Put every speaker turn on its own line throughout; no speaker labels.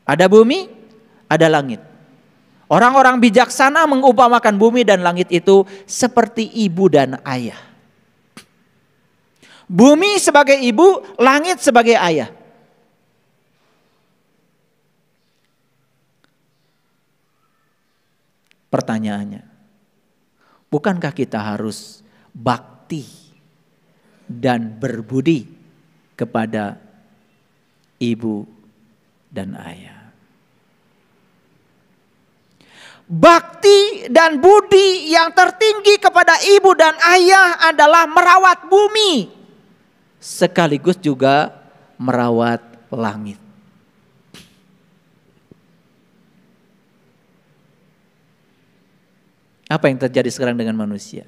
Ada bumi, ada langit. Orang-orang bijaksana mengumpamakan bumi dan langit itu seperti ibu dan ayah. Bumi sebagai ibu, langit sebagai ayah. Pertanyaannya, bukankah kita harus bakti dan berbudi kepada ibu dan ayah? Bakti dan budi yang tertinggi kepada ibu dan ayah adalah merawat bumi, sekaligus juga merawat langit. Apa yang terjadi sekarang dengan manusia?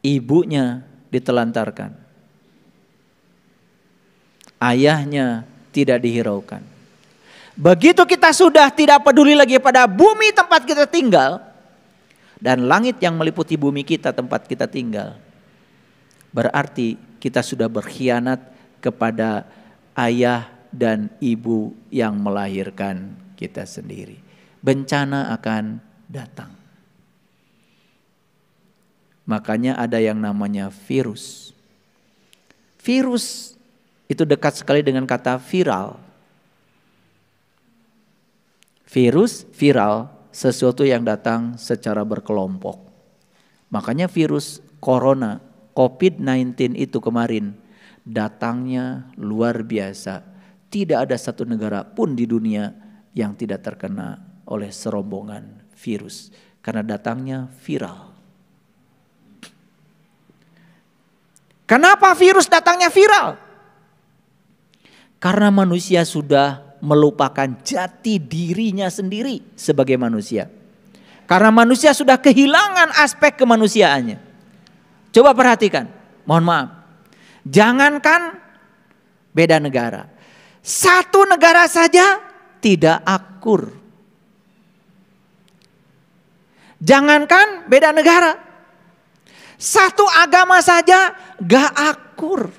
Ibunya ditelantarkan, ayahnya tidak dihiraukan. Begitu kita sudah tidak peduli lagi pada bumi tempat kita tinggal, dan langit yang meliputi bumi kita tempat kita tinggal, berarti kita sudah berkhianat kepada ayah dan ibu yang melahirkan kita sendiri. Bencana akan datang. Makanya ada yang namanya virus. Virus itu dekat sekali dengan kata viral. Virus, viral, sesuatu yang datang secara berkelompok. Makanya virus corona, COVID-19 itu kemarin datangnya luar biasa. Tidak ada satu negara pun di dunia yang tidak terkena oleh serombongan virus, karena datangnya viral. Kenapa virus datangnya viral? Karena manusia sudah melupakan jati dirinya sendiri sebagai manusia. Karena manusia sudah kehilangan aspek kemanusiaannya. Coba perhatikan, mohon maaf. Jangankan beda negara, satu negara saja tidak akur. Jangankan beda negara, satu agama saja gak akur.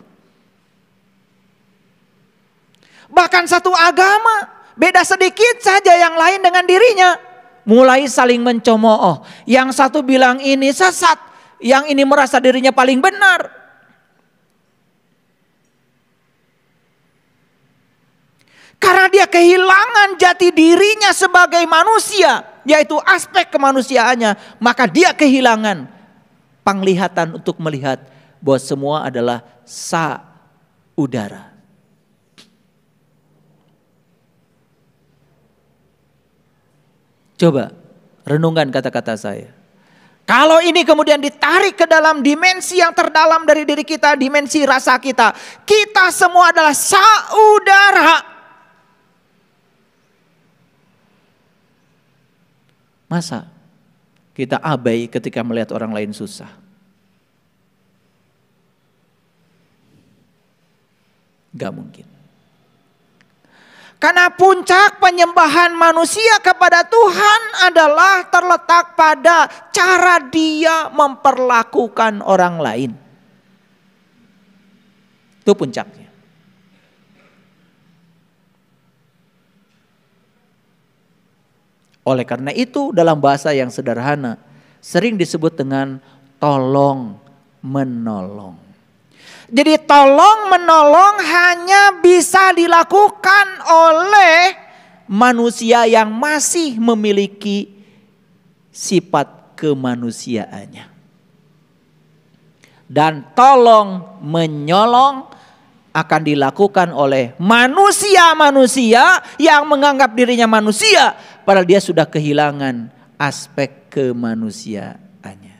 Bahkan satu agama, beda sedikit saja yang lain dengan dirinya, mulai saling mencemooh. Yang satu bilang ini sesat, yang ini merasa dirinya paling benar. Karena dia kehilangan jati dirinya sebagai manusia, yaitu aspek kemanusiaannya, maka dia kehilangan penglihatan untuk melihat bahwa semua adalah saudara. Coba renungkan kata-kata saya. Kalau ini kemudian ditarik ke dalam dimensi yang terdalam dari diri kita, dimensi rasa kita, kita semua adalah saudara. Masa kita abai ketika melihat orang lain susah? Gak mungkin. Karena puncak penyembahan manusia kepada Tuhan adalah terletak pada cara dia memperlakukan orang lain. Itu puncaknya. Oleh karena itu dalam bahasa yang sederhana sering disebut dengan tolong menolong. Jadi tolong menolong hanya bisa dilakukan oleh manusia yang masih memiliki sifat kemanusiaannya. Dan tolong menyolong akan dilakukan oleh manusia-manusia yang menganggap dirinya manusia, padahal dia sudah kehilangan aspek kemanusiaannya.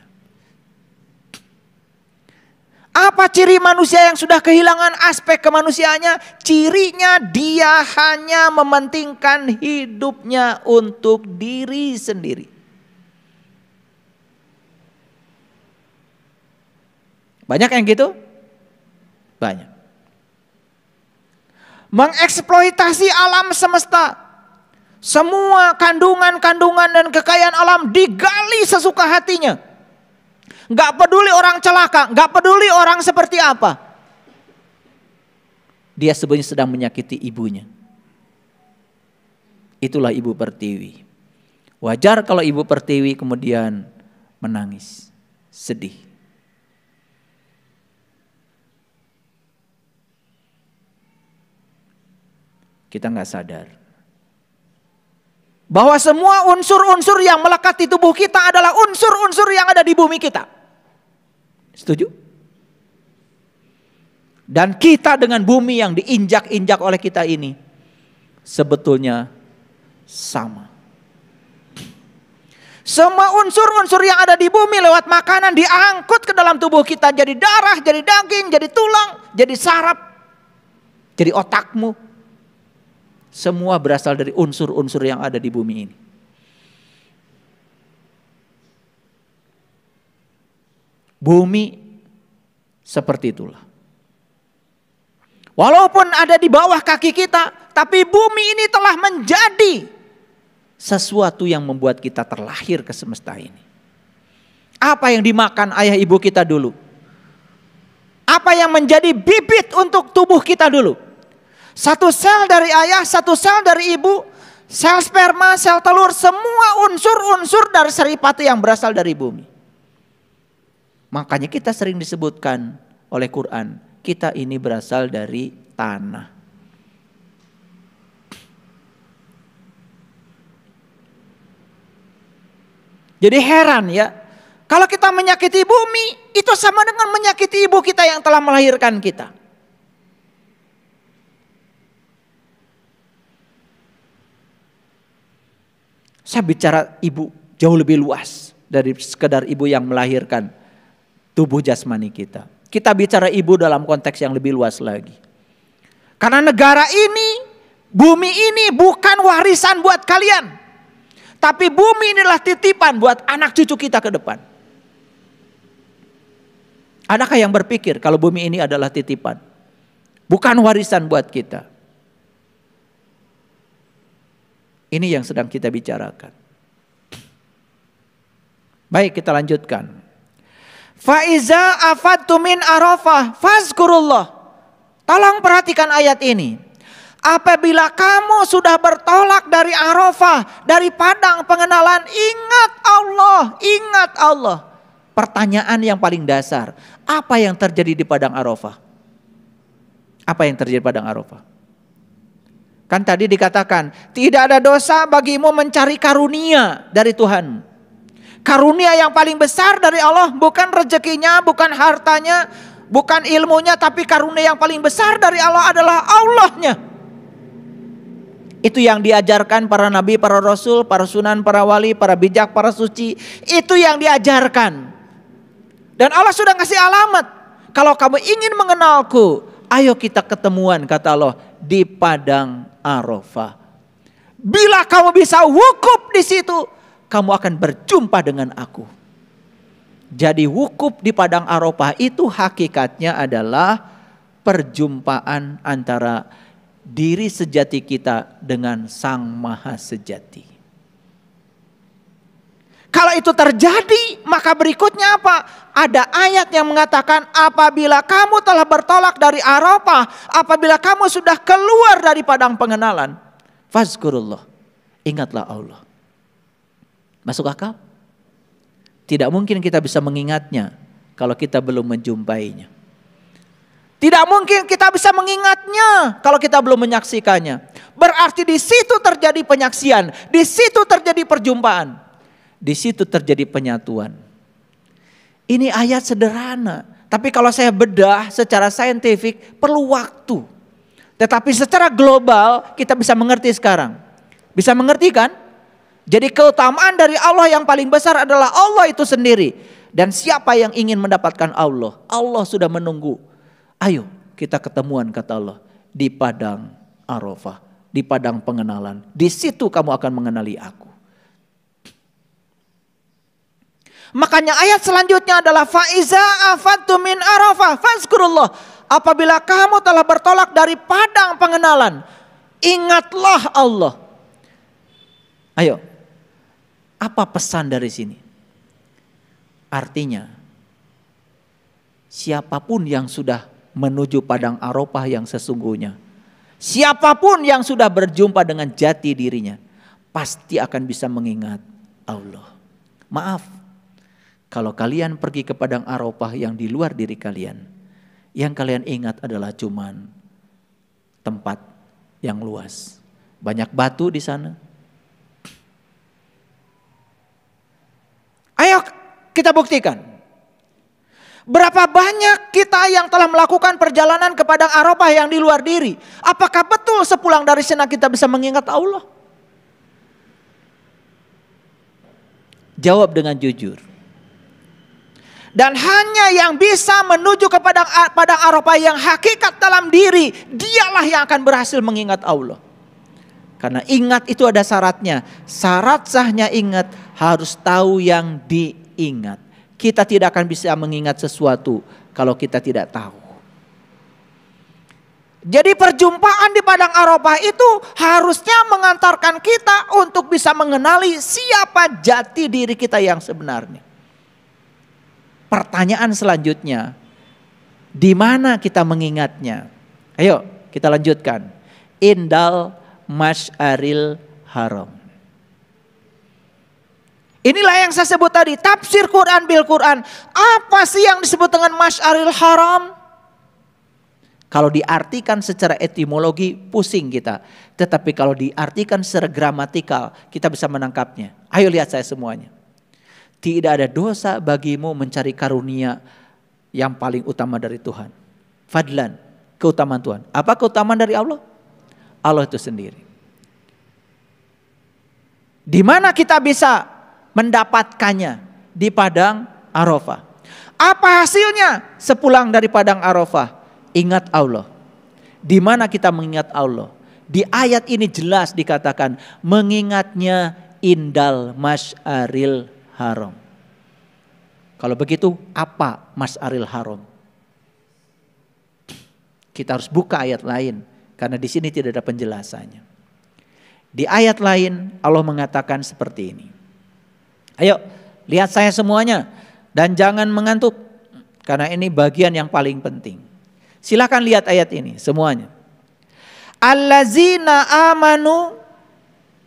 Apa ciri manusia yang sudah kehilangan aspek kemanusiaannya? Cirinya dia hanya mementingkan hidupnya untuk diri sendiri. Banyak yang gitu? Banyak. Mengeksploitasi alam semesta. Semua kandungan-kandungan dan kekayaan alam digali sesuka hatinya. Gak peduli orang celaka, gak peduli orang seperti apa. Dia sebenarnya sedang menyakiti ibunya. Itulah Ibu Pertiwi. Wajar kalau Ibu Pertiwi kemudian menangis, sedih. Kita nggak sadar bahwa semua unsur-unsur yang melekat di tubuh kita adalah unsur-unsur yang ada di bumi kita. Setuju? Dan kita dengan bumi yang diinjak-injak oleh kita ini sebetulnya sama. Semua unsur-unsur yang ada di bumi lewat makanan diangkut ke dalam tubuh kita. Jadi darah, jadi daging, jadi tulang, jadi saraf, jadi otakmu. Semua berasal dari unsur-unsur yang ada di bumi ini. Bumi seperti itulah. Walaupun ada di bawah kaki kita, tapi bumi ini telah menjadi sesuatu yang membuat kita terlahir ke semesta ini. Apa yang dimakan ayah ibu kita dulu? Apa yang menjadi bibit untuk tubuh kita dulu? Satu sel dari ayah, satu sel dari ibu, sel sperma, sel telur, semua unsur-unsur dari seripati yang berasal dari bumi. Makanya kita sering disebutkan oleh Quran, kita ini berasal dari tanah. Jadi heran ya, kalau kita menyakiti bumi, itu sama dengan menyakiti ibu kita yang telah melahirkan kita. Saya bicara ibu jauh lebih luas dari sekedar ibu yang melahirkan tubuh jasmani kita. Kita bicara ibu dalam konteks yang lebih luas lagi. Karena negara ini, bumi ini bukan warisan buat kalian. Tapi bumi inilah titipan buat anak cucu kita ke depan. Adakah yang berpikir kalau bumi ini adalah titipan? Bukan warisan buat kita. Ini yang sedang kita bicarakan. Baik, kita lanjutkan. Faiza afadtu min Arafah fazkurullah. Tolong perhatikan ayat ini. Apabila kamu sudah bertolak dari Arafah, dari padang pengenalan, ingat Allah, ingat Allah. Pertanyaan yang paling dasar, apa yang terjadi di padang Arafah? Apa yang terjadi di padang Arafah? Kan tadi dikatakan, tidak ada dosa bagimu mencari karunia dari Tuhan. Karunia yang paling besar dari Allah bukan rezekinya, bukan hartanya, bukan ilmunya, tapi karunia yang paling besar dari Allah adalah Allahnya. Itu yang diajarkan para nabi, para rasul, para sunan, para wali, para bijak, para suci. Itu yang diajarkan. Dan Allah sudah ngasih alamat. Kalau kamu ingin mengenalku, ayo kita ketemuan, kata Allah, di padang Arafah. Bila kamu bisa wukuf di situ, kamu akan berjumpa dengan aku. Jadi wukuf di padang Arafah itu hakikatnya adalah perjumpaan antara diri sejati kita dengan Sang Maha Sejati. Kalau itu terjadi, maka berikutnya apa? Ada ayat yang mengatakan apabila kamu telah bertolak dari Arafah, apabila kamu sudah keluar dari padang pengenalan, fazkurullah, ingatlah Allah. Masuk akal? Tidak mungkin kita bisa mengingatnya kalau kita belum menjumpainya. Tidak mungkin kita bisa mengingatnya kalau kita belum menyaksikannya. Berarti di situ terjadi penyaksian, di situ terjadi perjumpaan. Di situ terjadi penyatuan. Ini ayat sederhana, tapi kalau saya bedah secara saintifik perlu waktu. Tetapi secara global kita bisa mengerti sekarang. Bisa mengerti kan? Jadi keutamaan dari Allah yang paling besar adalah Allah itu sendiri. Dan siapa yang ingin mendapatkan Allah? Allah sudah menunggu. Ayo kita ketemuan, kata Allah, di padang Arafah, di padang pengenalan. Di situ kamu akan mengenali aku. Makanya ayat selanjutnya adalah faiza afadtu min Arafah fazkurullah. Apabila kamu telah bertolak dari padang pengenalan, ingatlah Allah. Ayo, apa pesan dari sini? Artinya, siapapun yang sudah menuju padang Arafah yang sesungguhnya, siapapun yang sudah berjumpa dengan jati dirinya, pasti akan bisa mengingat Allah. Maaf, kalau kalian pergi ke padang Arafah yang di luar diri kalian, yang kalian ingat adalah cuman tempat yang luas. Banyak batu di sana. Ayo kita buktikan. Berapa banyak kita yang telah melakukan perjalanan ke padang Arafah yang di luar diri? Apakah betul sepulang dari sana kita bisa mengingat Allah? Jawab dengan jujur. Dan hanya yang bisa menuju ke padang Arafah yang hakikat dalam diri, dialah yang akan berhasil mengingat Allah. Karena ingat itu ada syaratnya. Syarat sahnya ingat harus tahu yang diingat. Kita tidak akan bisa mengingat sesuatu kalau kita tidak tahu. Jadi perjumpaan di padang Arafah itu harusnya mengantarkan kita untuk bisa mengenali siapa jati diri kita yang sebenarnya. Pertanyaan selanjutnya, di mana kita mengingatnya? Ayo kita lanjutkan. Indal Masy'aril Haram. Inilah yang saya sebut tadi, tafsir Quran bil Quran. Apa sih yang disebut dengan Masy'aril Haram? Kalau diartikan secara etimologi pusing kita. Tetapi kalau diartikan secara gramatikal kita bisa menangkapnya. Ayo lihat saya semuanya. Tidak ada dosa bagimu mencari karunia yang paling utama dari Tuhan. Fadlan, keutamaan Tuhan. Apa keutamaan dari Allah? Allah itu sendiri. Di mana kita bisa mendapatkannya? Di padang Arafah. Apa hasilnya sepulang dari padang Arafah? Ingat Allah. Di mana kita mengingat Allah? Di ayat ini jelas dikatakan mengingatnya indal Masy'aril Haram. Kalau begitu apa Masy'aril Haram? Kita harus buka ayat lain karena di sini tidak ada penjelasannya. Di ayat lain Allah mengatakan seperti ini. Ayo lihat saya semuanya dan jangan mengantuk karena ini bagian yang paling penting. Silakan lihat ayat ini semuanya. Allazina amanu,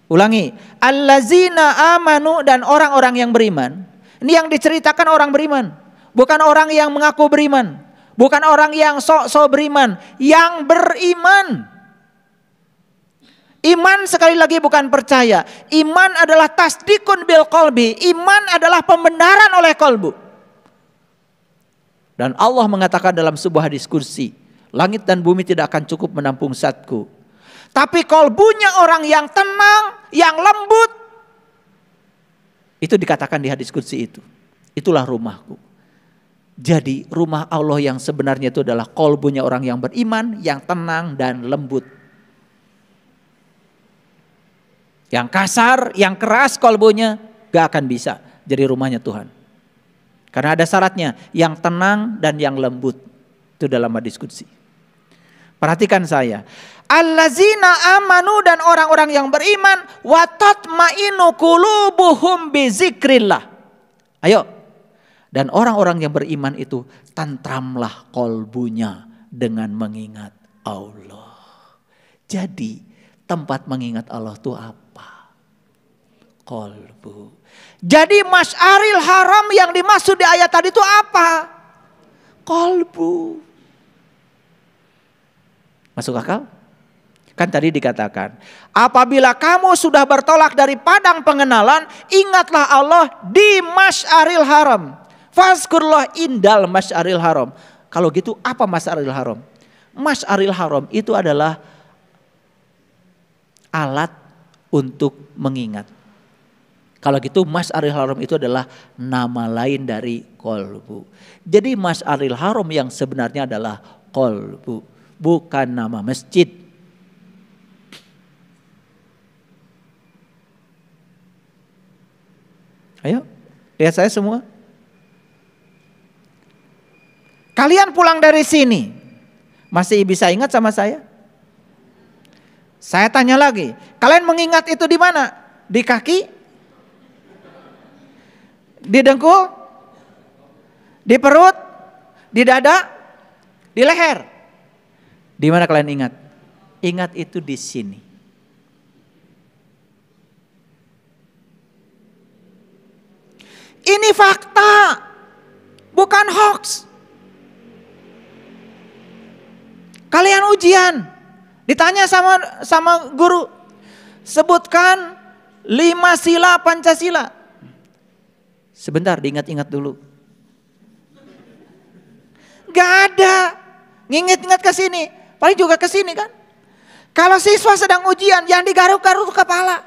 ulangi, allazina amanu, dan orang-orang yang beriman. Ini yang diceritakan orang beriman, bukan orang yang mengaku beriman, bukan orang yang sok-sok beriman, yang beriman. Iman sekali lagi bukan percaya. Iman adalah tasdikun bil qalbi. Iman adalah pembenaran oleh kalbu. Dan Allah mengatakan dalam sebuah hadis kursi, langit dan bumi tidak akan cukup menampung zatku. Tapi kalbunya orang yang tenang, yang lembut. Itu dikatakan di hadis kursi itu. Itulah rumahku. Jadi rumah Allah yang sebenarnya itu adalah kalbunya orang yang beriman, yang tenang dan lembut. Yang kasar, yang keras kalbunya gak akan bisa jadi rumahnya Tuhan. Karena ada syaratnya, yang tenang dan yang lembut. Itu dalam hadis qudsi. Perhatikan saya. Allazina amanu, dan orang-orang yang beriman, wa tatmainu qulubuhum bi zikrillah. Ayo. Dan orang-orang yang beriman itu tentramlah kalbunya dengan mengingat Allah. Jadi tempat mengingat Allah itu apa? Kalbu. Jadi Masy'aril Haram yang dimaksud di ayat tadi itu apa? Kalbu. Masuk akal? Kan tadi dikatakan, apabila kamu sudah bertolak dari padang pengenalan, ingatlah Allah di Masy'aril Haram. Fazkurullah indal Masy'aril Haram. Kalau gitu apa Masy'aril Haram? Masy'aril Haram itu adalah alat untuk mengingat. Kalau gitu Masy'aril Haram itu adalah nama lain dari qalbu. Jadi Masy'aril Haram yang sebenarnya adalah qalbu, bukan nama masjid. Ayo, lihat saya semua. Kalian pulang dari sini, masih bisa ingat sama saya? Saya tanya lagi, kalian mengingat itu di mana? Di kaki? Di dengkul? Di perut? Di dada? Di leher? Di mana kalian ingat? Ingat itu di sini. Ini fakta, bukan hoax. Kalian ujian, ditanya sama guru, sebutkan 5 sila Pancasila. Sebentar, diingat-ingat dulu. Gak ada, nginget-inget ke sini, paling juga ke sini kan. Kalau siswa sedang ujian, yang digaruk-garuk kepala.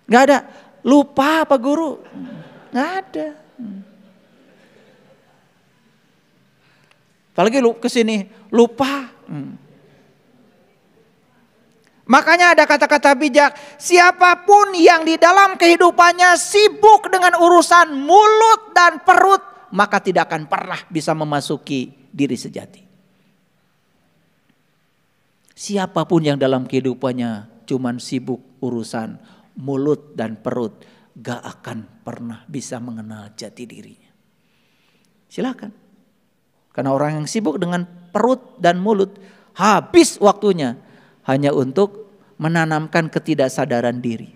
Gak ada, lupa apa guru? Gak ada. Apalagi ke sini, lupa. Makanya ada kata-kata bijak, siapapun yang di dalam kehidupannya sibuk dengan urusan mulut dan perut, maka tidak akan pernah bisa memasuki diri sejati. Siapapun yang dalam kehidupannya cuman sibuk urusan mulut dan perut, gak akan pernah bisa mengenal jati dirinya. Silakan. Karena orang yang sibuk dengan perut dan mulut, habis waktunya hanya untuk menanamkan ketidaksadaran diri.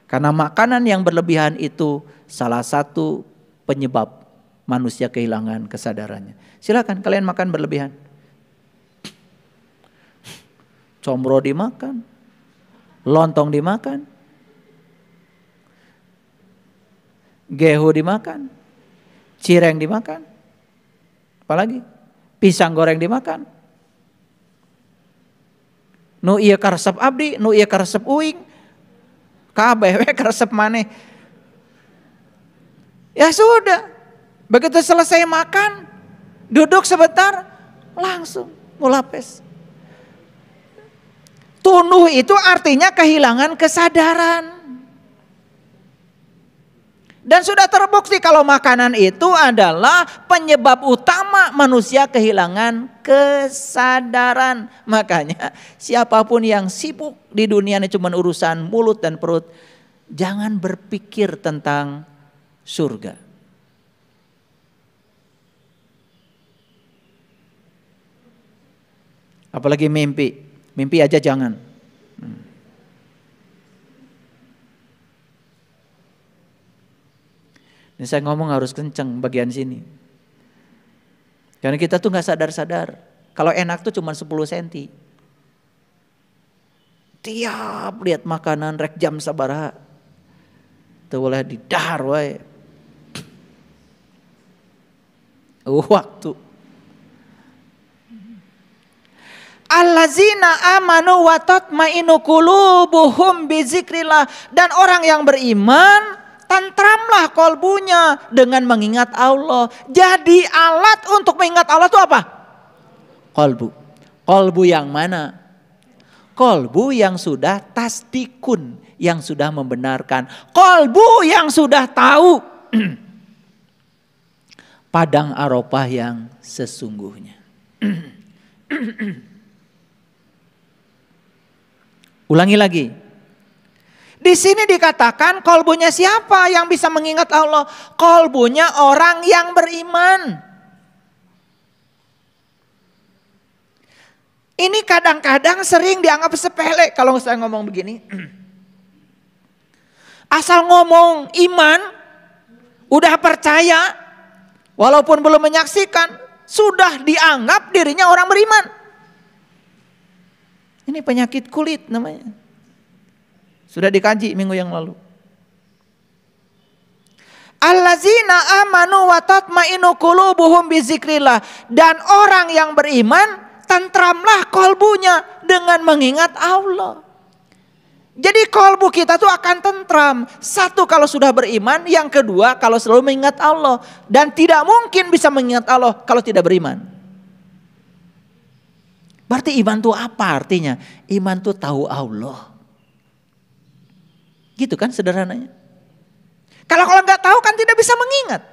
Karena makanan yang berlebihan itu salah satu penyebab manusia kehilangan kesadarannya. Silakan kalian makan berlebihan. Combro dimakan, lontong dimakan, gehu dimakan, cireng dimakan, apalagi pisang goreng dimakan. Nu ieu karesep abdi, nu ieu karesep uing, kabeh we karesep maneh. Ya sudah, begitu selesai makan, duduk sebentar, langsung mulapes. Tunuh itu artinya kehilangan kesadaran. Dan sudah terbukti kalau makanan itu adalah penyebab utama manusia kehilangan kesadaran. Makanya siapapun yang sibuk di dunia ini cuma urusan mulut dan perut, jangan berpikir tentang surga. Apalagi mimpi. Mimpi aja jangan. Ini saya ngomong harus kenceng bagian sini. Karena kita tuh gak sadar-sadar. Kalau enak tuh cuma 10 cm. Tiap lihat makanan rek jam sabaraha. Tuh boleh didahar wae. Waktu. Allazina amanu wa tatmainu qulubuhum bizikrillah. Dan orang yang beriman, tentramlah kolbunya dengan mengingat Allah. Jadi alat untuk mengingat Allah itu apa? Kolbu. Kolbu yang mana? Kolbu yang sudah tasdikun, yang sudah membenarkan. Kolbu yang sudah tahu padang Arafah yang sesungguhnya. Ulangi lagi. Di sini dikatakan kolbunya siapa yang bisa mengingat Allah? Kolbunya orang yang beriman. Ini kadang-kadang sering dianggap sepele kalau saya ngomong begini. Asal ngomong iman, udah percaya, walaupun belum menyaksikan, sudah dianggap dirinya orang beriman. Ini penyakit kulit namanya. Sudah dikaji minggu yang lalu. Allazina amanu wa tatmainu qulubuhum bizikrillah. Dan orang yang beriman, tentramlah kolbunya dengan mengingat Allah. Jadi kolbu kita tuh akan tentram. Satu kalau sudah beriman, yang kedua kalau selalu mengingat Allah. Dan tidak mungkin bisa mengingat Allah kalau tidak beriman. Berarti iman itu apa artinya? Iman itu tahu Allah. Gitu kan sederhananya. Kalau nggak tahu kan tidak bisa mengingat.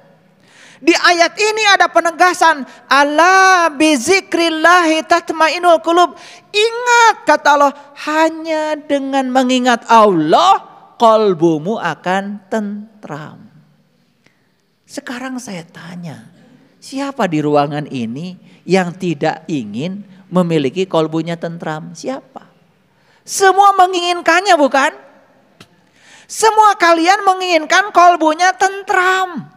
Di ayat ini ada penegasan. Ala bizikrillahi tatmainul qulub. Ingat kata Allah, hanya dengan mengingat Allah kolbumu akan tentram. Sekarang saya tanya, siapa di ruangan ini yang tidak ingin memiliki kolbunya tentram? Siapa? Semua menginginkannya bukan? Semua kalian menginginkan kolbunya tentram.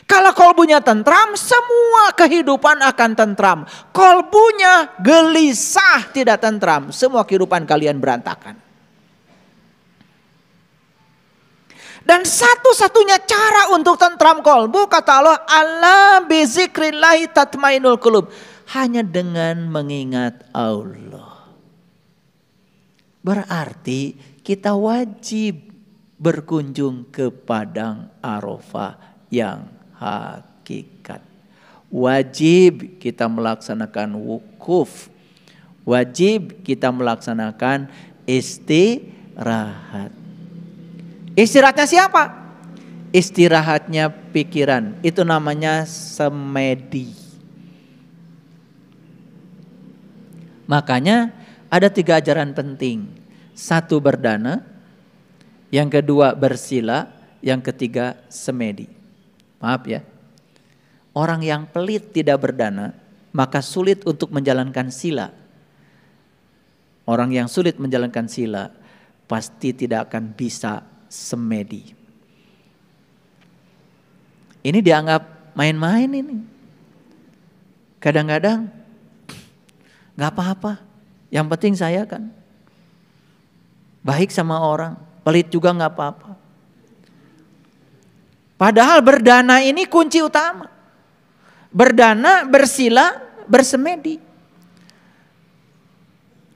Kalau kolbunya tentram, semua kehidupan akan tentram. Kolbunya gelisah, tidak tentram, semua kehidupan kalian berantakan. Dan satu-satunya cara untuk tentram kolbu, kata Allah, ala bizikrillahi tatmainul qulub. Hanya dengan mengingat Allah. Berarti kita wajib berkunjung ke padang Arafah yang hakikat. Wajib kita melaksanakan wukuf. Wajib kita melaksanakan istirahat. Istirahatnya siapa? Istirahatnya pikiran. Itu namanya semedi. Makanya ada 3 ajaran penting. 1 berdana, yang kedua bersila, yang ketiga semedi. Maaf ya. Orang yang pelit tidak berdana, maka sulit untuk menjalankan sila. Orang yang sulit menjalankan sila pasti tidak akan bisa semedi. Ini dianggap main-main ini. Kadang-kadang gak apa-apa. Yang penting saya kan baik sama orang. Pelit juga gak apa-apa. Padahal berdana ini kunci utama. Berdana, bersila, bersemedi.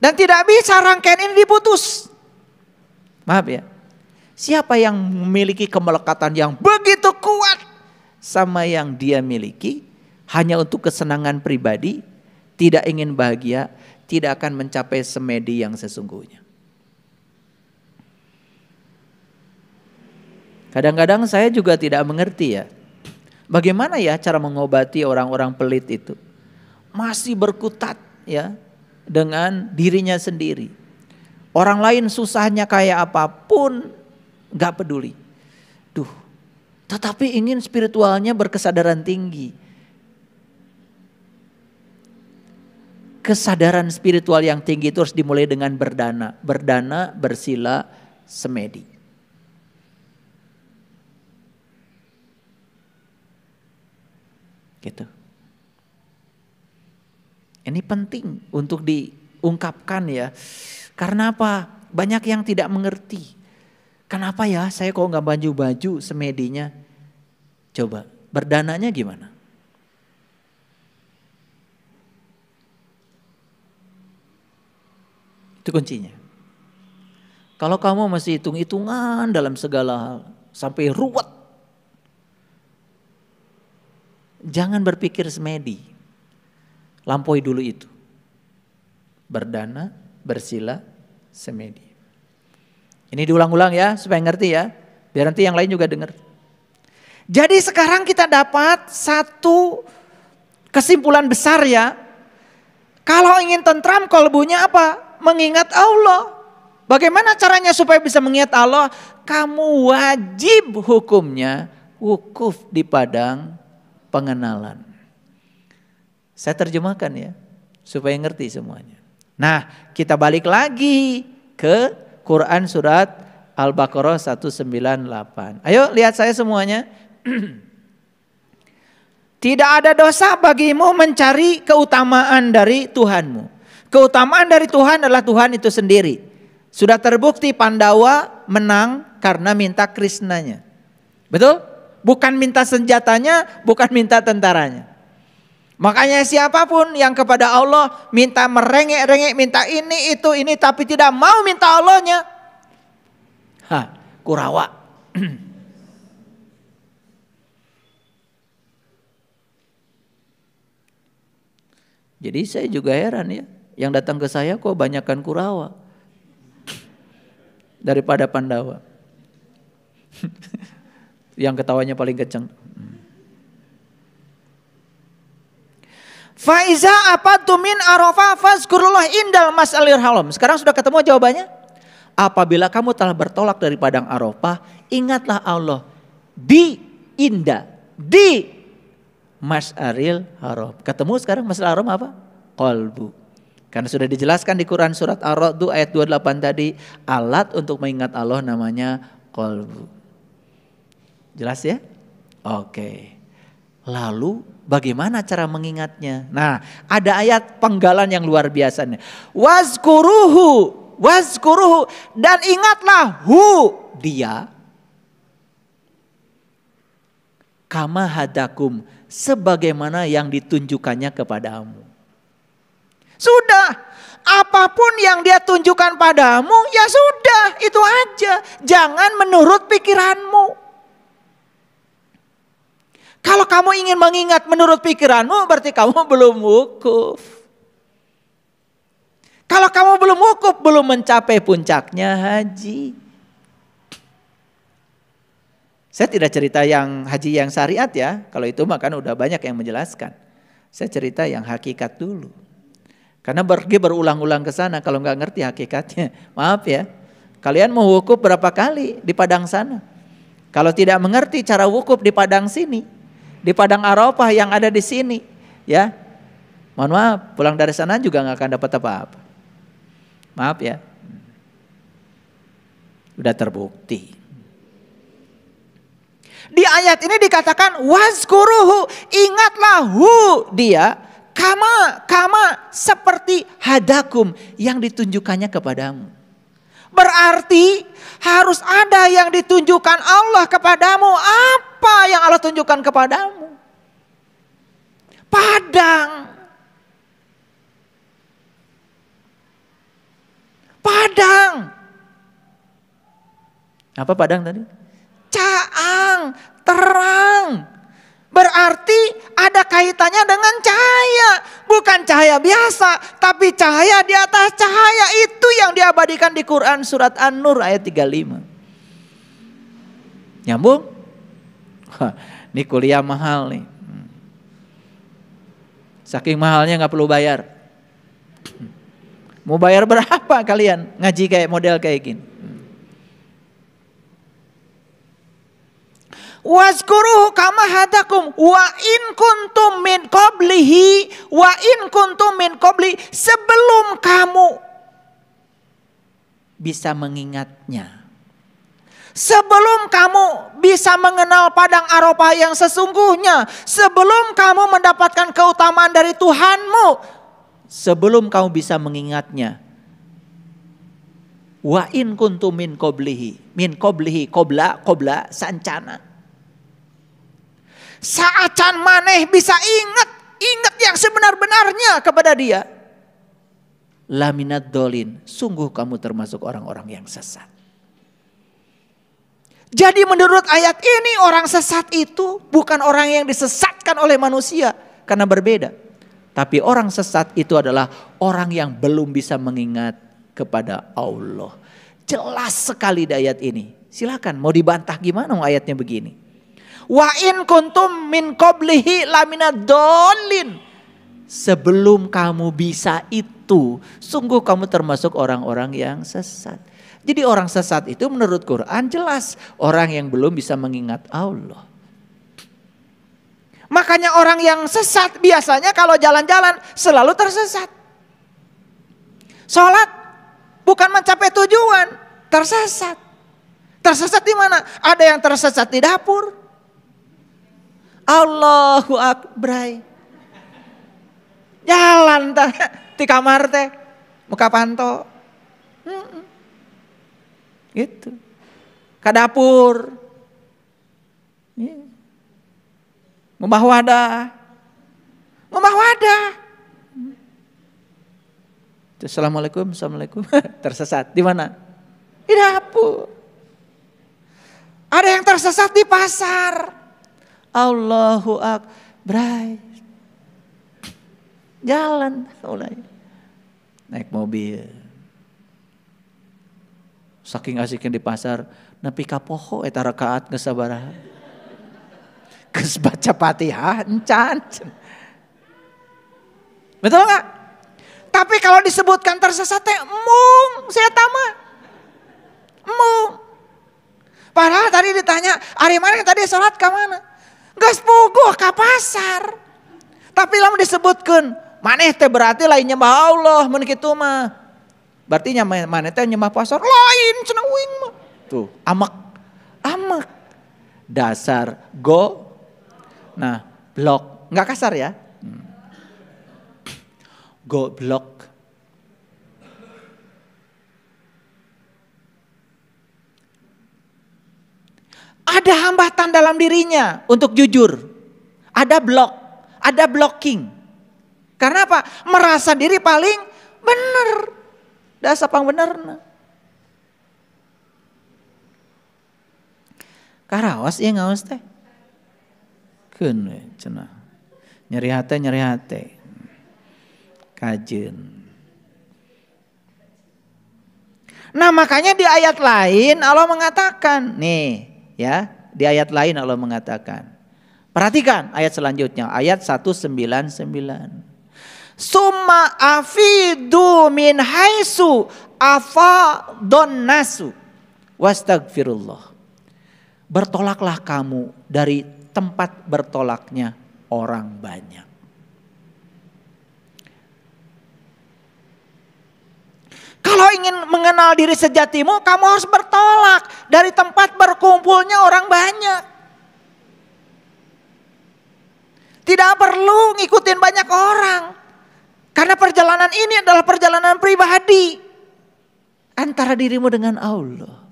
Dan tidak bisa rangkaian ini diputus. Maaf ya. Siapa yang memiliki kemelekatan yang begitu kuat sama yang dia miliki hanya untuk kesenangan pribadi, tidak ingin bahagia, tidak akan mencapai semedi yang sesungguhnya. Kadang-kadang saya juga tidak mengerti ya. Bagaimana ya cara mengobati orang-orang pelit itu? Masih berkutat ya dengan dirinya sendiri. Orang lain susahnya kayak apapun gak peduli. Tetapi ingin spiritualnya berkesadaran tinggi. Kesadaran spiritual yang tinggi itu harus dimulai dengan berdana. Berdana, bersila, semedi. Gitu. Ini penting untuk diungkapkan ya. Karena apa? Banyak yang tidak mengerti. Kenapa ya saya kok gak baju-baju semedinya? Coba berdananya gimana? Itu kuncinya. Kalau kamu masih hitung-hitungan dalam segala hal sampai ruwet, jangan berpikir semedi. Lampaui dulu itu. Berdana, bersila, semedi. Ini diulang-ulang ya supaya ngerti ya. Biar nanti yang lain juga dengar. Jadi sekarang kita dapat satu kesimpulan besar ya. Kalau ingin tentram kolbunya apa? Mengingat Allah. Bagaimana caranya supaya bisa mengingat Allah? Kamu wajib hukumnya wukuf di padang pengenalan. Saya terjemahkan ya supaya ngerti semuanya. Nah, kita balik lagi ke Quran surat Al-Baqarah 198. Ayo lihat saya semuanya. Tidak ada dosa bagimu mencari keutamaan dari Tuhanmu. Keutamaan dari Tuhan adalah Tuhan itu sendiri. Sudah terbukti Pandawa menang karena minta Krishnanya. Betul? Bukan minta senjatanya, bukan minta tentaranya. Makanya siapapun yang kepada Allah minta merengek-rengek, minta ini, itu, ini, tapi tidak mau minta Allahnya. Kurawa. Jadi saya juga heran ya. Yang datang ke saya kok banyakkan Kurawa daripada Pandawa. Yang ketawanya paling kencang. Faiza apadtu min Arafah fazkurullah indal mas'alil haram. Sekarang sudah ketemu jawabannya? Apabila kamu telah bertolak dari padang Arafah, ingatlah Allah di mas'alil haram. Ketemu sekarang mas'alil haram apa? Qalbu. Karena sudah dijelaskan di Quran surat Ar-Ra'd ayat 28 tadi, alat untuk mengingat Allah namanya qalbu. Jelas ya? Oke. Lalu bagaimana cara mengingatnya? Nah, ada ayat penggalan yang luar biasa nih. Wazkuruhu dan ingatlah dia kama hadakum sebagaimana yang ditunjukkannya kepadamu. Sudah, apapun yang dia tunjukkan padamu ya sudah, itu aja. Jangan menurut pikiranmu. Kalau kamu ingin mengingat menurut pikiranmu berarti kamu belum wukuf. Kalau kamu belum wukuf, belum mencapai puncaknya haji. Saya tidak cerita yang haji yang syariat ya. Kalau itu mah kan udah banyak yang menjelaskan. Saya cerita yang hakikat dulu. Karena pergi berulang-ulang ke sana kalau nggak ngerti hakikatnya. Maaf ya. Kalian mau wukuf berapa kali di padang sana? Kalau tidak mengerti cara wukuf di padang sini, di padang Arafah yang ada di sini, ya. Mohon maaf, pulang dari sana juga nggak akan dapat apa-apa. Maaf ya. Udah terbukti. Di ayat ini dikatakan wazkuruhu, ingatlah dia kama seperti hadakum yang ditunjukkannya kepadamu. Berarti harus ada yang ditunjukkan Allah kepadamu. Apa yang Allah tunjukkan kepadamu? Padang. Apa padang tadi? Caang, terang. Berarti ada kaitannya dengan cahaya. Bukan cahaya biasa, tapi cahaya di atas cahaya. Itu yang diabadikan di Quran surat An-Nur ayat 35. Nyambung? Ini kuliah mahal nih. Saking mahalnya gak perlu bayar. Mau bayar berapa kalian ngaji kayak model kayak gini? Wazkuruhu kama hadakum wa in kuntum min qablihi sebelum kamu bisa mengingatnya. Sebelum kamu bisa mengenal padang Arafah yang sesungguhnya, sebelum kamu mendapatkan keutamaan dari Tuhanmu, sebelum kamu bisa mengingatnya. Wa in kuntum min qablihi qabla sancana. Saacan maneh bisa ingat yang sebenar-benarnya kepada dia. Laminad dolin, sungguh kamu termasuk orang-orang yang sesat. Jadi menurut ayat ini orang sesat itu bukan orang yang disesatkan oleh manusia karena berbeda. Tapi orang sesat itu adalah orang yang belum bisa mengingat kepada Allah. Jelas sekali di ayat ini. Silakan mau dibantah gimana ayatnya begini. Wa in kuntum min qablihi laminad dolin. Sebelum kamu bisa itu, sungguh kamu termasuk orang-orang yang sesat. Jadi orang sesat itu menurut Quran jelas orang yang belum bisa mengingat Allah. Makanya orang yang sesat biasanya kalau jalan-jalan selalu tersesat. Sholat bukan mencapai tujuan, tersesat. Tersesat di mana? Ada yang tersesat di dapur. Allahu Akbar. Jalan di kamar teh muka panto. Gitu. Ke dapur. Ngembah wadah. Assalamualaikum. Tersesat di mana? Di dapur. Ada yang tersesat di pasar. Allahu Akbar. Jalan mulai. Naik mobil. Saking asiknya di pasar, nepi ka poho eta rakaat geus sabaraha. Geus baca Fatihah encan. Betul enggak? Tapi kalau disebutkan tersesat teh mung saya tama. Mung. Padahal tadi ditanya, "Ari mana tadi salat ka mana?" Geus puguh ka pasar. Tapi lamun disebutkeun maneh teh berarti lain nyembah Allah mun kitu mah. Berarti maneh teh nyembah pasar lain cenah uing mah. Tuh, amak. Dasar nah, blok. Enggak kasar ya. Goblok. Ada hambatan dalam dirinya untuk jujur. Ada blok, ada blocking. Karena apa? Merasa diri paling benar. Dasar pang bener. Karawas ya ngawas teh. Keun we cenah. Nyeri hate. Kajen. Nah, makanya di ayat lain Allah mengatakan, nih ya, di ayat lain Allah mengatakan. Perhatikan ayat selanjutnya, ayat 199. Summa afidu min haisu afadon nasu wastagfirullah. Bertolaklah kamu dari tempat bertolaknya orang banyak. Kalau ingin mengenal diri sejatimu, kamu harus bertolak dari tempat berkumpulnya orang banyak. Tidak perlu ngikutin banyak orang. Karena perjalanan ini adalah perjalanan pribadi antara dirimu dengan Allah.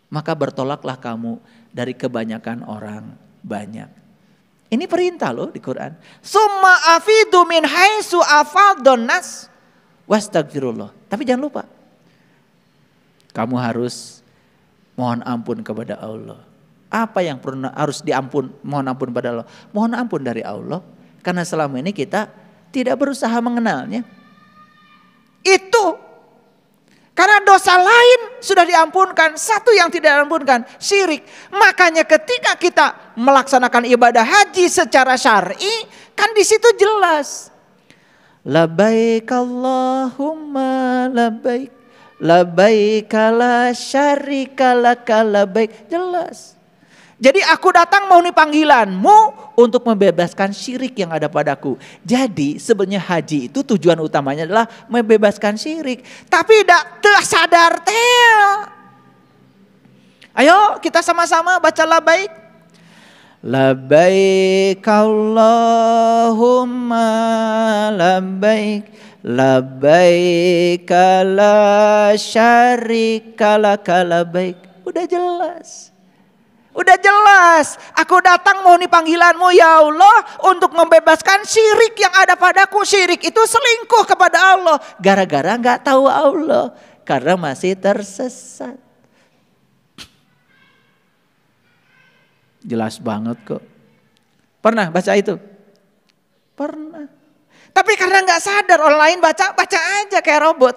Maka bertolaklah kamu dari kebanyakan orang banyak. Ini perintah loh di Quran. Summa afidu min haitsu afadun nas wastagfirullah. Tapi jangan lupa, kamu harus mohon ampun kepada Allah. Apa yang harus mohon ampun pada Allah? Mohon ampun dari Allah. Karena selama ini kita tidak berusaha mengenalnya. Itu. Karena dosa lain sudah diampunkan, satu yang tidak diampunkan, syirik. Makanya ketika kita melaksanakan ibadah haji secara syar'i, kan di situ jelas. Labbaik Allahumma labbaik, labbaik la syarika laka labbaik. Jelas. Jadi aku datang mau panggilanmu untuk membebaskan syirik yang ada padaku. Jadi sebenarnya haji itu tujuan utamanya adalah membebaskan syirik. Tapi tidak sadar teh. Ayo kita sama-sama baca labbaik. Labbaik Allahumma labbaik, labbaik la syarika laka labbaik. Udah jelas. Udah jelas, aku datang mohon panggilanmu ya Allah untuk membebaskan syirik yang ada padaku. Syirik itu selingkuh kepada Allah. Gara-gara gak tahu Allah. Karena masih tersesat. Jelas banget kok. Pernah baca itu? Pernah. Tapi karena gak sadar, orang lain baca aja kayak robot.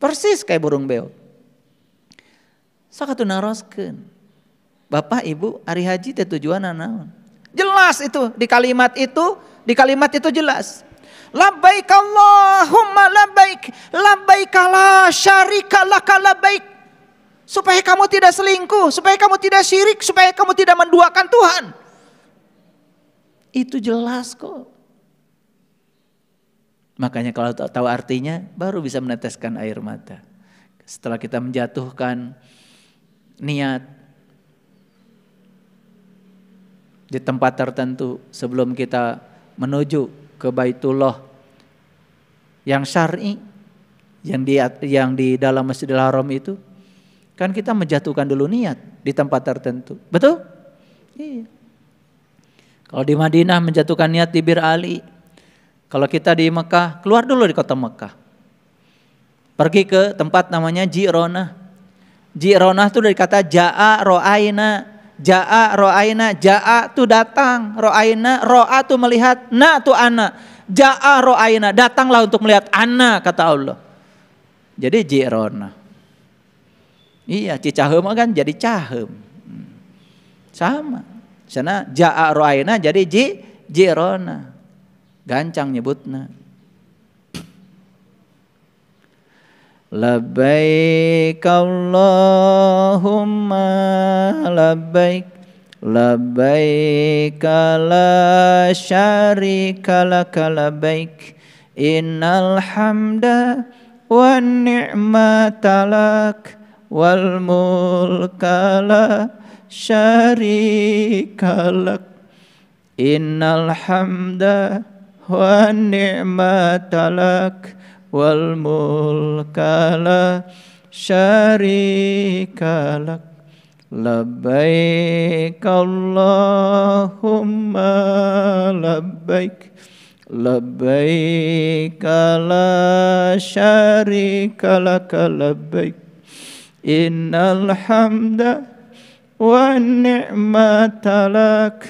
Persis kayak burung beo. Sakatu naroskeun. Bapak Ibu hari haji teh tujuan naon? Jelas itu di kalimat itu jelas. Labbaik Allahumma labbaik, labbaik la syarika laka labbaik. Supaya kamu tidak selingkuh, supaya kamu tidak syirik, supaya kamu tidak menduakan Tuhan. Itu jelas kok. Makanya kalau tahu artinya baru bisa meneteskan air mata. Setelah kita menjatuhkan niat di tempat tertentu sebelum kita menuju ke Baitullah yang syar'i, yang di dalam Masjidil Haram itu, kan kita menjatuhkan dulu niat di tempat tertentu, betul? Iya. Kalau di Madinah menjatuhkan niat di Bir Ali, kalau kita di Mekah keluar dulu di kota Mekah, pergi ke tempat namanya Ji'ronah. Ji'ronah itu dari kata ja'a ro'aina. Ja'a ro'aina, ja'a tu datang, ro'aina, ro'a tu melihat, na tu ana. Ja'a ro'aina, datanglah untuk melihat ana, kata Allah. Jadi Ji'ronah. Iya, Cicaheum kan jadi Caheum. Sama. Sana ja'a ro'aina jadi Ji'ronah. Gancang nyebutna. Labbaik Allahumma labbaik, labbaik la syarika lak labbaik innal hamda wan ni'mata lak wal mulka la syarika lak innal hamda wan ni'mata lak wal mulka la syarika lak labbaik Allahumma labbaik labbaik la syarika lak labbaik innal hamda wan ni'mata lak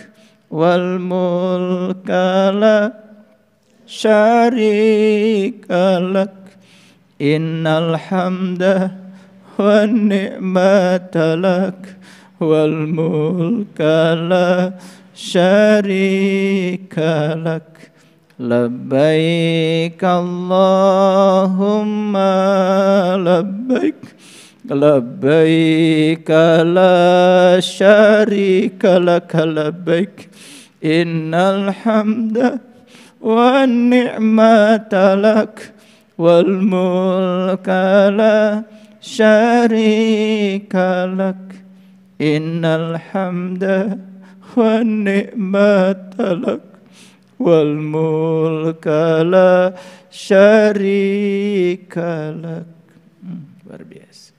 wal mulka la syarika lak innal hamda wan ni'mata lak wal mulka la syarika lak labbaik Allahumma labbaik labbaik la syarika lak labbaik innal hamda wan ni'mata lak wal mulka la syarika lak innal hamda wan ni'mata lak wal mulka la syarika lak. Luar biasa.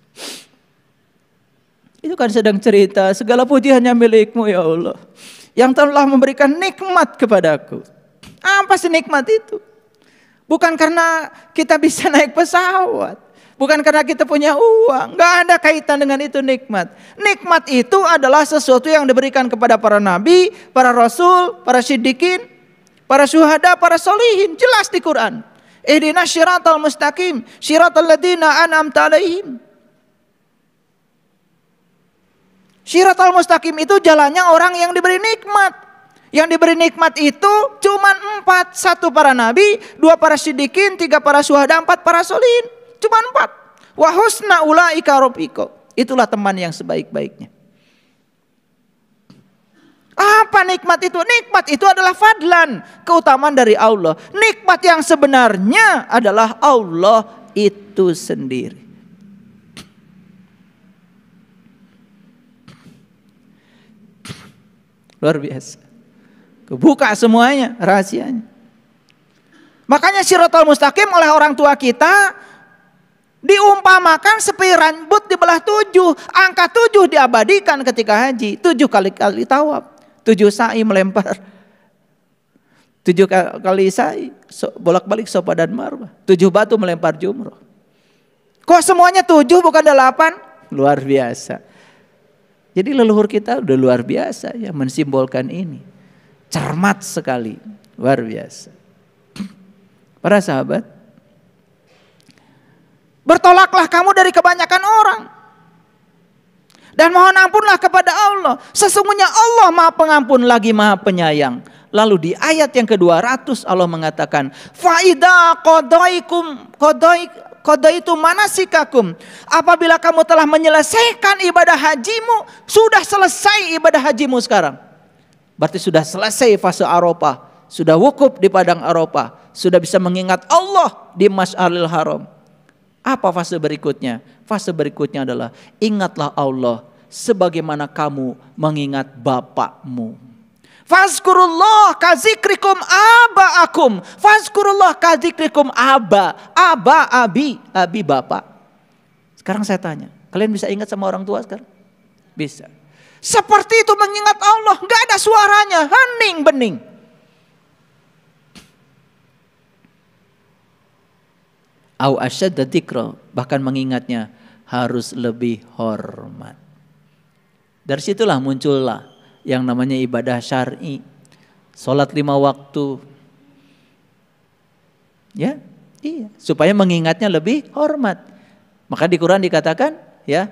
Itu kan sedang cerita segala puji hanya milik-Mu ya Allah, yang telah memberikan nikmat kepadaku. Apa sih nikmat itu? Bukan karena kita bisa naik pesawat, bukan karena kita punya uang, nggak ada kaitan dengan itu nikmat. Nikmat itu adalah sesuatu yang diberikan kepada para nabi, para rasul, para siddiqin, para syuhada, para solihin. Jelas di Quran. Ihdinas syiratal mustaqim, syiratal ladzina an'amta alaihim. Syiratal mustaqim itu jalannya orang yang diberi nikmat. Yang diberi nikmat itu cuma 4. 1 para nabi, 2 para siddiqin, 3 para syuhada, 4 para solihin. Cuma 4. Wa husna ulaika rafiqa. Itulah teman yang sebaik-baiknya. Apa nikmat itu? Nikmat itu adalah fadlan, keutamaan dari Allah. Nikmat yang sebenarnya adalah Allah itu sendiri. Luar biasa. Kebuka semuanya, rahasianya. Makanya Shiratal Mustaqim oleh orang tua kita diumpamakan seperti rambut dibelah 7. Angka 7 diabadikan ketika haji. 7 kali tawaf. 7 sa'i melempar. 7 kali sa'i bolak-balik Safa dan Marwah. 7 batu melempar jumroh. Kok semuanya 7 bukan 8? Luar biasa. Jadi leluhur kita udah luar biasa ya mensimbolkan ini. Cermat sekali. Luar biasa. Para sahabat, bertolaklah kamu dari kebanyakan orang. Dan mohon ampunlah kepada Allah. Sesungguhnya Allah Maha Pengampun lagi Maha Penyayang. Lalu di ayat yang ke-200 Allah mengatakan, Fa'idha qadaitu manasikakum. Apabila kamu telah menyelesaikan ibadah hajimu, sudah selesai ibadah hajimu sekarang. Berarti sudah selesai fase Arafah, sudah wukuf di padang Arafah, sudah bisa mengingat Allah di Masy'aril Haram. Apa fase berikutnya? Fase berikutnya adalah ingatlah Allah sebagaimana kamu mengingat bapakmu. Fazkurullah kazikrikum aba'akum. Fazkurullah kazikrikum abi bapak. Sekarang saya tanya, kalian bisa ingat sama orang tua sekarang? Bisa. Seperti itu mengingat Allah, nggak ada suaranya, hening bening. Au asyadda dzikra, bahkan mengingatnya harus lebih hormat. Dari situlah muncullah yang namanya ibadah syar'i, salat 5 waktu. Ya, iya, supaya mengingatnya lebih hormat. Maka di Quran dikatakan, ya,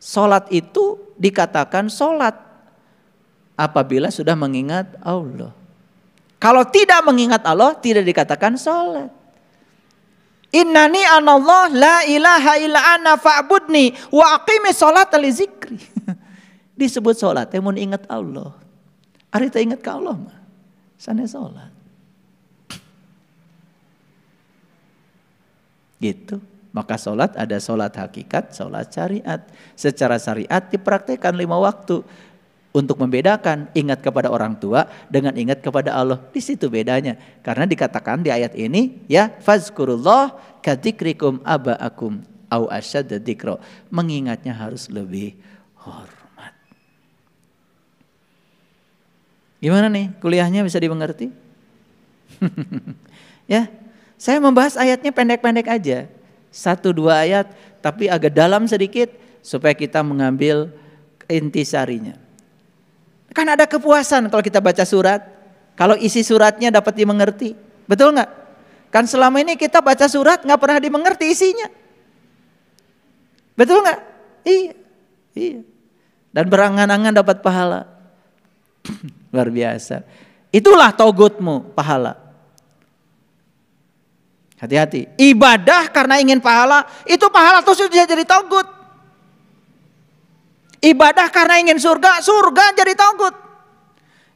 salat itu dikatakan salat apabila sudah mengingat Allah. Kalau tidak mengingat Allah, tidak dikatakan salat. Innani anallah la ilaha illa ana fa'budni wa aqimi sholata li zikri. Disebut sholat, mun ingat Allah. Ari teh ingat ke Allah mah. Sana sholat. Gitu. Maka sholat ada sholat hakikat, sholat syariat. Secara syariat dipraktekkan 5 waktu. Untuk membedakan ingat kepada orang tua dengan ingat kepada Allah. Di situ bedanya. Karena dikatakan di ayat ini, ya fazkurullah kadzikrikum aba'akum au asyadda dzikra. Mengingatnya harus lebih hormat. Gimana nih kuliahnya, bisa dimengerti? Ya, saya membahas ayatnya pendek-pendek aja. 1-2 ayat tapi agak dalam sedikit supaya kita mengambil intisarinya. Kan ada kepuasan kalau kita baca surat, kalau isi suratnya dapat dimengerti, betul nggak? Kan selama ini kita baca surat nggak pernah dimengerti isinya, betul nggak? Iya. Dan berangan-angan dapat pahala, luar biasa. Itulah togutmu, pahala. Hati-hati, ibadah karena ingin pahala, itu pahala terus sudah jadi togut. Ibadah karena ingin surga, surga jadi togut.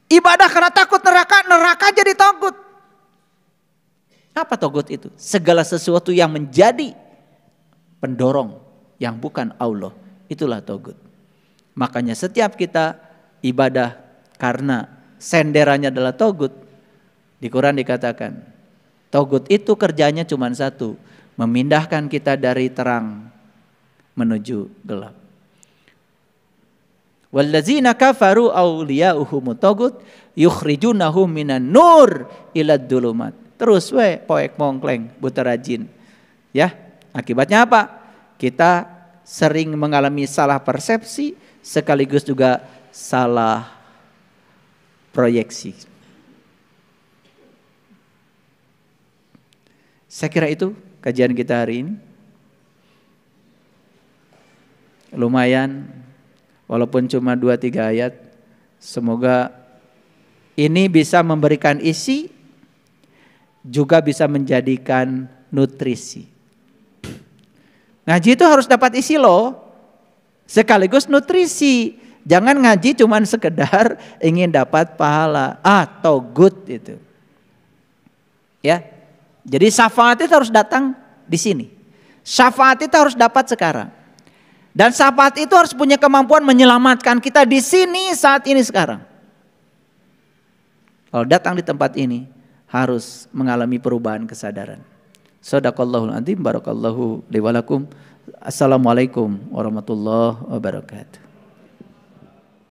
Ibadah karena takut neraka, neraka jadi togut. Apa togut itu? Segala sesuatu yang menjadi pendorong yang bukan Allah, itulah togut. Makanya setiap kita ibadah karena senderannya adalah togut, di Quran dikatakan, togut itu kerjanya cuma satu, memindahkan kita dari terang menuju gelap. Wallazina kafaru awliya'uhum tagut yukhrijunahum minan nur ilad dulumat. Terus poek mongkleng buta rajin. Ya, akibatnya apa? Kita sering mengalami salah persepsi sekaligus juga salah proyeksi. Saya kira itu kajian kita hari ini. Lumayan. Walaupun cuma 2-3 ayat, semoga ini bisa memberikan isi, juga bisa menjadikan nutrisi. Ngaji itu harus dapat isi loh, sekaligus nutrisi. Jangan ngaji cuma sekedar ingin dapat pahala atau good itu. Ya, jadi syafaat itu harus datang di sini. Syafaat itu harus dapat sekarang. Dan syafaat itu harus punya kemampuan menyelamatkan kita di sini saat ini sekarang. Kalau datang di tempat ini harus mengalami perubahan kesadaran. Shadaqallahul adzim, barakallahu li wa lakum. Assalamualaikum warahmatullahi wabarakatuh.